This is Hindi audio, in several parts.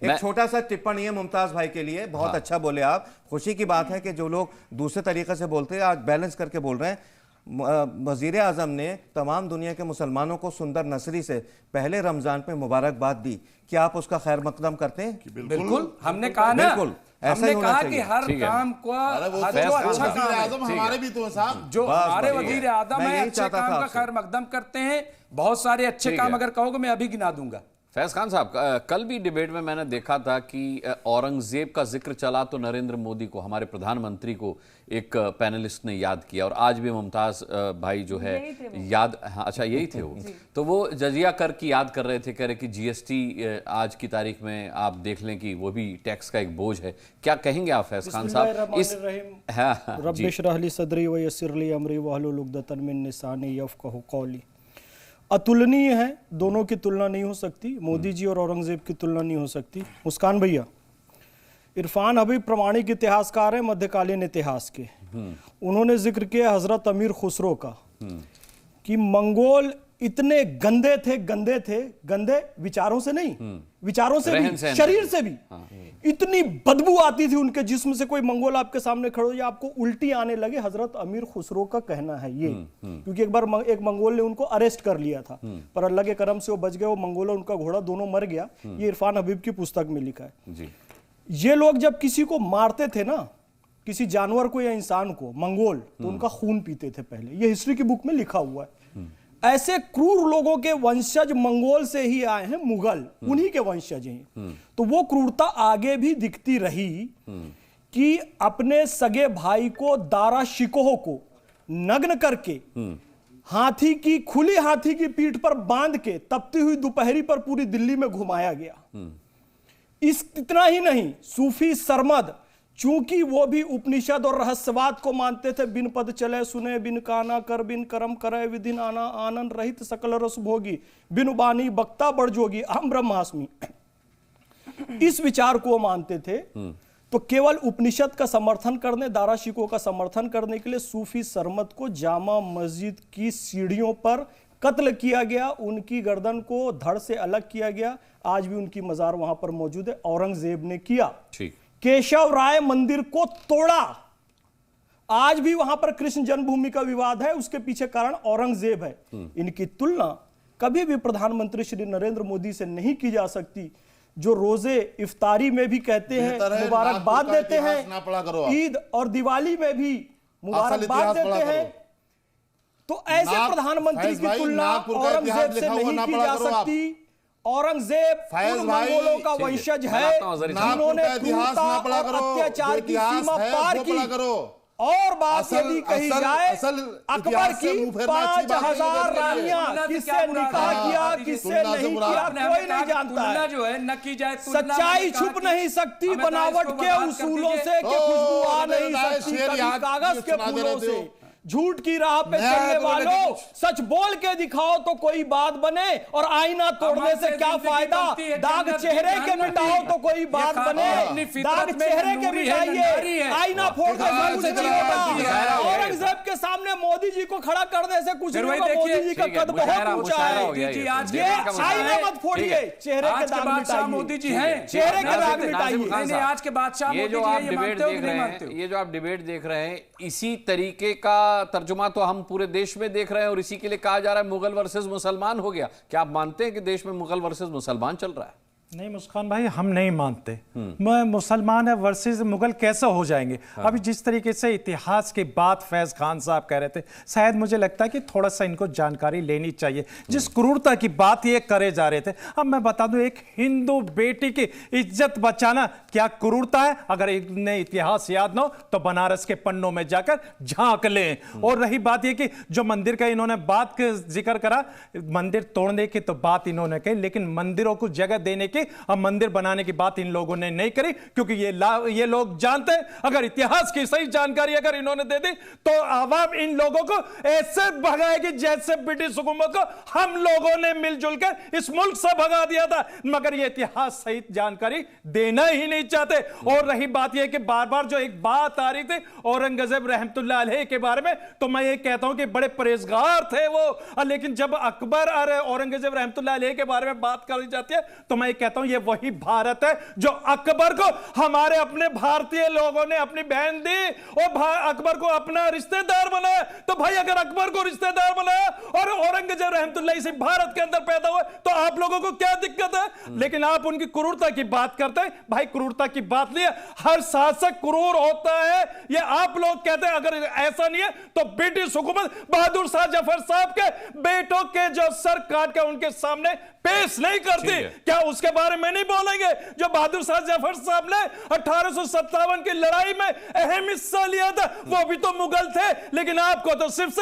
एक छोटा सा टिप्पणी है मुमताज भाई के लिए, बहुत अच्छा बोले आप। खुशी की बात है कि जो लोग दूसरे तरीके से बोलते हैं आज बैलेंस करके बोल रहे हैं। वजीर आजम ने तमाम दुनिया के मुसलमानों को सुंदर नसरी से पहले रमजान पे मुबारकबाद दी। क्या आप उसका खैर मकदम करते हैं? बिल्कुल, हमने कहा ना, बिल्कुल ऐसा ही होना चाहिए कि हर काम को अच्छा काम हमारे भी तो साहब, जो हमारे वजीर आजम है अच्छे काम का खैर मकदम करते हैं। बहुत सारे अच्छे काम अगर कहोगे मैं अभी गिना दूंगा। फैज खान साहब, कल भी डिबेट में मैंने देखा था कि औरंगजेब का जिक्र चला तो नरेंद्र मोदी को, हमारे प्रधानमंत्री को एक पैनलिस्ट ने याद किया, और आज भी मुमताज भाई जो है याद, हाँ अच्छा यही थे वो, तो वो जजिया कर की याद कर रहे थे, कह रहे कि जीएसटी आज की तारीख में आप देख लें कि वो भी टैक्स का एक बोझ है। क्या कहेंगे आप फैज खान साहब इस? रब्बिश रह ली सदरी व यस्सिर ली अमरी वहलुल उक़दतन मिन लिसानी यफ़क़हू क़ौली। अतुलनीय है, दोनों की तुलना नहीं हो सकती। मोदी जी और औरंगजेब की तुलना नहीं हो सकती। मुस्कान भैया, इरफान हबीब प्रमाणिक इतिहासकार है मध्यकालीन इतिहास के। उन्होंने जिक्र किया हजरत अमीर खुसरो का कि मंगोल इतने गंदे थे, गंदे विचारों से नहीं, विचारों से भी, शरीर से भी इतनी बदबू आती थी उनके जिस्म से। कोई मंगोल आपके सामने खड़ो या आपको उल्टी आने लगे। हजरत अमीर खुसरो का कहना है ये, क्योंकि एक बार एक मंगोल ने उनको अरेस्ट कर लिया था, पर अल्लाह के करम से वो बच गए। वो मंगोल और उनका घोड़ा दोनों मर गया। ये इरफान हबीब की पुस्तक में लिखा है। ये लोग जब किसी को मारते थे ना, किसी जानवर को या इंसान को, मंगोल, तो उनका खून पीते थे पहले। ये हिस्ट्री की बुक में लिखा हुआ है। ऐसे क्रूर लोगों के वंशज मंगोल से ही आए हैं मुगल, उन्हीं के वंशज हैं। तो वो क्रूरता आगे भी दिखती रही कि अपने सगे भाई को, दारा शिकोह को नग्न करके खुली हाथी की पीठ पर बांध के तपती हुई दोपहरी पर पूरी दिल्ली में घुमाया गया। इतना ही नहीं, सूफी सरमद, चूंकि वो भी उपनिषद और रहस्यवाद को मानते थे, बिन पद चले सुने, बिन काना कर, बिन कर्म करे, विधिन आना आनंद रहित सकल रस भोगी, बिन बानी बक्ता बड़ जोगी, अहम ब्रह्मास्मि, इस विचार को वो मानते थे। तो केवल उपनिषद का समर्थन करने, दारा शिकोह का समर्थन करने के लिए सूफी सरमद को जामा मस्जिद की सीढ़ियों पर कत्ल किया गया। उनकी गर्दन को धड़ से अलग किया गया। आज भी उनकी मजार वहां पर मौजूद है। औरंगजेब ने किया। केशव राय मंदिर को तोड़ा। आज भी वहां पर कृष्ण जन्मभूमि का विवाद है, उसके पीछे कारण औरंगजेब है। इनकी तुलना कभी भी प्रधानमंत्री श्री नरेंद्र मोदी से नहीं की जा सकती, जो रोजे इफ्तारी में भी कहते हैं, मुबारकबाद देते हैं, ईद और दिवाली में भी मुबारकबाद देते हैं। तो ऐसे प्रधानमंत्री की तुलना औरंगजेब से नहीं की जा सकती। औरंगजेब मंगोलों का वंशज है, जिन्होंने क्रूरता और अत्याचार की सीमा पार की। और बात यदि कही जाए, अकबर की 5000 रानियां किससे निकाह किया, किससे नहीं किया, कोई नहीं जानता है। जो है न की जाए, सच्चाई छुप नहीं सकती बनावट के उसूलों से, कि खुशबू आ नहीं सकती कभी कागज के फूलों से। झूठ की राह पे चलने वालों, सच बोल के दिखाओ तो कोई बात बने, और आईना तोड़ने से क्या फायदा। दाग चेहरे के मिटाओ तो कोई बात बने, दाग चेहरे के मिटाइए, आईना फोड़ने से कुछ नहीं होगा। औरंगजेब के सामने मोदी जी को खड़ा करने से कुछ नहीं होगा। मोदी जी का कद बहुत ऊंचा है। आईना मत फोड़िए, चेहरे के दाग मिटाइए। मोदी जी हैं, चेहरे के दाग मिटाइए। आज के बादशाह ये जो आप डिबेट देख रहे हैं, इसी तरीके का तर्जुमा तो हम पूरे देश में देख रहे हैं, और इसी के लिए कहा जा रहा है मुगल वर्सेस मुसलमान हो गया। क्या आप मानते हैं कि देश में मुगल वर्सेस मुसलमान चल रहा है? नहीं मुस्कान भाई, हम नहीं मानते। मुसलमान है वर्सेस मुगल कैसे हो जाएंगे? अभी जिस तरीके से इतिहास की बात फैज खान साहब कह रहे थे, शायद मुझे लगता है कि थोड़ा सा इनको जानकारी लेनी चाहिए। जिस क्रूरता की बात ये करे जा रहे थे, अब मैं बता दूं, एक हिंदू बेटी की इज्जत बचाना क्या क्रूरता है? अगर इन्हें इतिहास याद ना हो तो बनारस के पन्नों में जाकर झांक लें। और रही बात ये कि जो मंदिर का इन्होंने बात का जिक्र करा, मंदिर तोड़ने की तो बात इन्होंने कही, लेकिन मंदिरों को जगह देने की, अब मंदिर बनाने की बात इन लोगों ने नहीं करी, क्योंकि ये लोग जानते हैं, अगर इतिहास की सही जानकारी अगर इन्होंने दे दी तो आवाम इन लोगों को ऐसे भगाएगी जैसे ब्रिटिश हुकूमत को हम लोगों ने मिलजुल कर इस मुल्क से भगा दिया था। मगर ये इतिहास सहित जानकारी देना ही नहीं चाहते। और रही बात यह कि बार बार जो एक बात आ रही थी औरंगजेब रहमतुल्लाह अलैह के बारे में, तो मैं ये कहता हूं कि बड़े परहेजगार थे वो, लेकिन जब अकबर और औरंगजेब रहमतुल्लाह अलैह के बारे में बात करी जाती है तो मैं कहता हूं ये वही भारत है जो अकबर को हमारे अपने भारतीय लोगों ने अपनी बहन दी और अकबर को अपना रिश्तेदार बनाया। तो भाई अगर अकबर को रिश्तेदार बनाया और औरंगजेब रहमतुल्लाह से भारत के अंदर पैदा हुआ तो आप लोगों को क्या दिक्कत है? लेकिन आप उनकी क्रूरता की बात करते हैं। भाई क्रूरता की बात नहीं है, हर शासक क्रूर होता है, ये आप लोग कहते हैं। अगर ऐसा नहीं है तो ब्रिटिश हुकूमत बहादुर शाह जफर साहब के बेटों के जो सर काट के उनके सामने पेश नहीं करती, क्या उसके बारे में नहीं बोलेंगे? जो बहादुर शाह जफर साहब ने 1857 की लड़ाई में अहम हिस्सा लिया था, वो भी तो मुगल थे। लेकिन आपको तो सिर्फ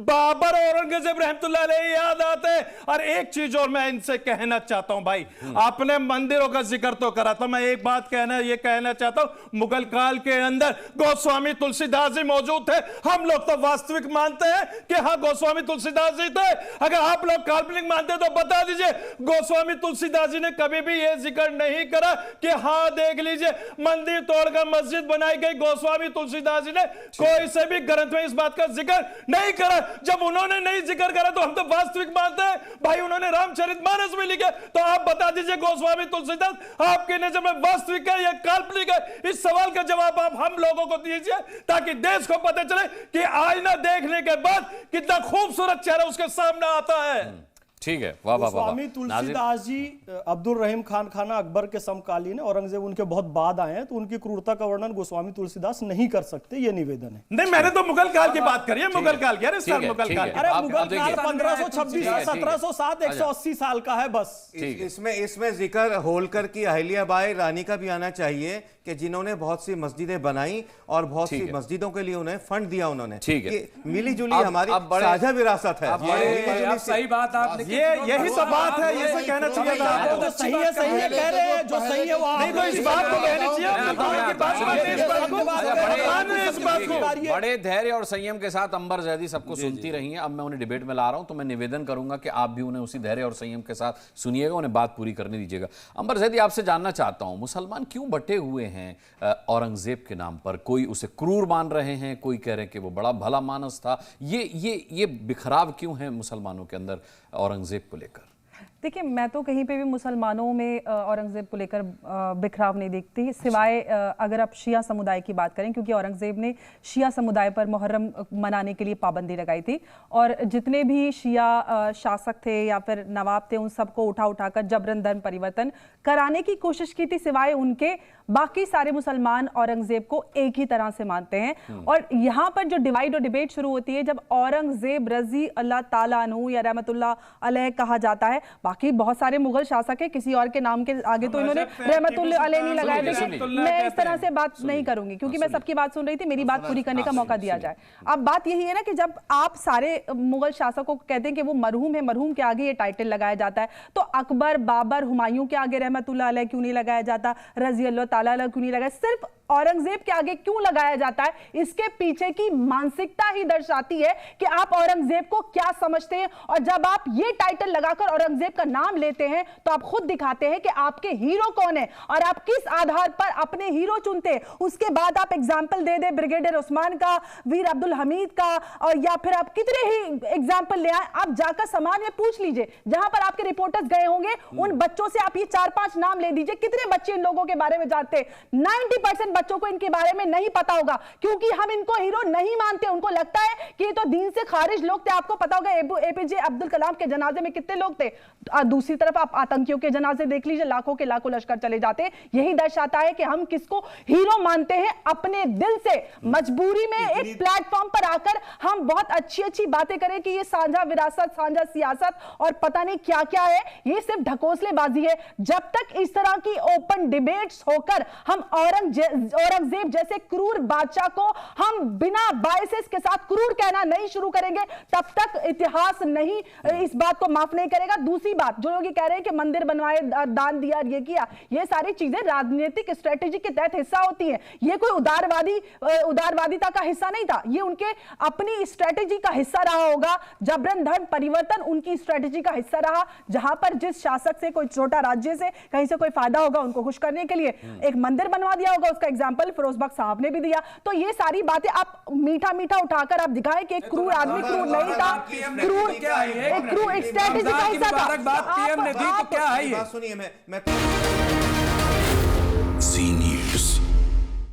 बाबर और औरंगजेब रहमतुल्लाह अलैह याद आते हैं। और एक चीज और मैं इनसे कहना चाहता हूं भाई, आपने मंदिरों का जिक्र तो करा था, मैं एक बात कहना चाहता हूं, मुगल काल के अंदर गोस्वामी तुलसीदास जी मौजूद थे। हम लोग तो वास्तविक मानते हैं कि हाँ गोस्वामी तुलसीदास जी थे। अगर आप लोग काल्पनिक मानते तो बता दीजिए, गोस्वामी तुलसीदास जी ने कभी भी यह जिक्र नहीं करा कि हाँ देख लीजिए मंदिर तोड़कर मस्जिद बनाई गई। गोस्वामी तुलसीदास जी ने कोई से भी ग्रंथ में इस बात का जिक्र नहीं करा। जब उन्होंने नहीं जिक्र करा तो हम तो वास्तविक मानते हैं। भाई उन्होंने रामचरितमानस में लिखे, तो आप बता दीजिए गोस्वामी तुलसीदास आपकी नजर में वास्तविक है या काल्पनिक है? इस सवाल का जवाब आप हम लोगों को दीजिए ताकि देश को पता चले कि आईना देखने के बाद कितना खूबसूरत चेहरा उसके सामने आता है। ठीक है, वाह वाह वाह। स्वामी तुलसीदास जी अब्दुल रहीम खान खाना अकबर के समकालीन है, औरंगजेब उनके बहुत बाद आए हैं, तो उनकी क्रूरता का वर्णन गोस्वामी तुलसीदास नहीं कर सकते, ये निवेदन है। नहीं, मैंने तो मुगल काल की बात करी है, मुगल काल की। अरे मुगल काल, अरे मुगल काल 1526 से 1707 180 साल का है बस। इसमें जिक्र होलकर की अहिल्याबाई रानी का भी आना चाहिए कि जिन्होंने बहुत सी मस्जिदें बनाई और बहुत सी मस्जिदों के लिए उन्हें फंड दिया उन्होंने। ठीक है, मिली जुली हमारी साझा विरासत है। सही बात आपने, यही सब बात है, ये सब कहना चाहिए था। जो सही है कह रहे हैं, जो सही है वो नहीं तो इस बात को कहनी चाहिए। बड़े धैर्य और संयम के साथ अंबर जैदी सबको सुनती रही हैं। अब मैं उन्हें डिबेट में ला रहा हूं, तो मैं निवेदन करूंगा कि आप भी उन्हें उसी धैर्य और संयम के साथ सुनिएगा, उन्हें बात पूरी करने दीजिएगा। अंबर जैदी, आपसे जानना चाहता हूं, मुसलमान क्यों बटे हुए हैं औरंगजेब के नाम पर? कोई उसे क्रूर मान रहे हैं, कोई कह रहे हैं कि वो बड़ा भला मानस था। ये बिखराव क्यों है मुसलमानों के अंदर औरंगजेब को लेकर? देखिए, मैं तो कहीं पे भी मुसलमानों में औरंगजेब को लेकर बिखराव नहीं देखती, सिवाय अगर आप शिया समुदाय की बात करें, क्योंकि औरंगजेब ने शिया समुदाय पर मुहर्रम मनाने के लिए पाबंदी लगाई थी और जितने भी शिया शासक थे या फिर नवाब थे, उन सबको उठाकर जबरन धर्म परिवर्तन कराने की कोशिश की थी। सिवाय उनके बाकी सारे मुसलमान औरंगजेब को एक ही तरह से मानते हैं। और यहाँ पर जो डिवाइड और डिबेट शुरू होती है जब औरंगजेब रजी अल्लाह ताला अन्हु या रहमतुल्लाह अलैह कहा जाता है, बाकी बहुत सारे मुगल शासक है, किसी और के नाम के आगे तो इन्होंने रहमतुल्लाह अलैह नहीं लगाया। देखिए, मैं इस तरह से बात नहीं करूंगी क्योंकि मैं सबकी बात सुन रही थी, मेरी बात पूरी करने का मौका दिया जाए। अब बात यही है ना कि जब आप सारे मुगल शासकों को कहते हैं कि वो मरहूम है, मरहूम के आगे ये टाइटल लगाया जाता है, तो अकबर, बाबर, हुमायूं के आगे रहमतुल्लाह अलैह क्यों नहीं लगाया जाता, रजी अल्लाह ताला अलैह क्यों नहीं लगाया, सिर्फ औरंगजेब के आगे क्यों लगाया जाता है? इसके पीछे की मानसिकता ही दर्शाती है कि आप औरंगजेब को क्या समझते हैं। और जब आप ये टाइटल लगाकर औरंगजेब का नाम लेते हैं तो आप खुद दिखाते हैं कि आपके हीरो कौन है और आप किस आधार पर अपने हीरो चुनते हैं। उसके बाद आप एग्जाम्पल दे दे ब्रिगेडियर उस्मान का, वीर अब्दुल हमीद का, और या फिर आप कितने ही एग्जाम्पल ले आए, आप जाकर समाज में पूछ लीजिए, जहां पर आपके रिपोर्टर्स गए होंगे उन बच्चों से आप ये 4-5 नाम ले दीजिए, कितने बच्चे इन लोगों के बारे में जानते हैं? 90% बच्चों को इनके बारे में नहीं पता होगा, क्योंकि हम इनको हीरो नहीं मानते। उनको लगता है कि ये तो दीन से खारिज लोग थे। आपको पता होगा एपीजे अब्दुल कलाम के जनाजे में कितने लोग थे। दूसरी तरफ आप आतंकियों के जनाजे देख लीजिए, लाखों के लाखों लश्कर चले जाते। यही दर्शाता है कि हम किसको हीरो मानते हैं अपने दिल से। मजबूरी में एक प्लेटफॉर्म पर आकर हम बहुत अच्छी अच्छी बातें करें कि ये साझा विरासत, साझा सियासत और पता नहीं क्या क्या है, ये सिर्फ ढकोसलेबाजी है। जब तक इस तरह की ओपन डिबेट्स होकर हम औरंगजेब जैसे क्रूर बादशाह को हम बिना बायसेस के साथ क्रूर कहना नहीं शुरू करेंगे, तब तक इतिहास नहीं इस बात को माफ नहीं करेगा। दूसरी बात, जो लोग कह रहे हैं कि मंदिर बनवाए, दान दिया, ये किया, ये सारी चीजें राजनीतिक स्ट्रेटेजी के तहत हिस्सा होती हैं। ये कोई उदारवादिता का हिस्सा नहीं था, ये उनके अपनी स्ट्रेटेजी का हिस्सा रहा होगा। जबरन धर्म परिवर्तन उनकी स्ट्रेटेजी का हिस्सा रहा, जहां पर जिस शासक से, कोई छोटा राज्य से कहीं से कोई फायदा होगा, उनको खुश करने के लिए एक मंदिर बनवा दिया होगा, उसका एग्जांपल फिरोजबख्श साहब ने भी दिया। तो ये सारी बातें आप मीठा मीठा उठाकर आप दिखाएं कि क्रूर आदमी क्रूर नहीं था, क्रूर एक स्ट्रेटेजी का हिस्सा था। पीएम ने दी तो क्या है ये? सुनिए, मैं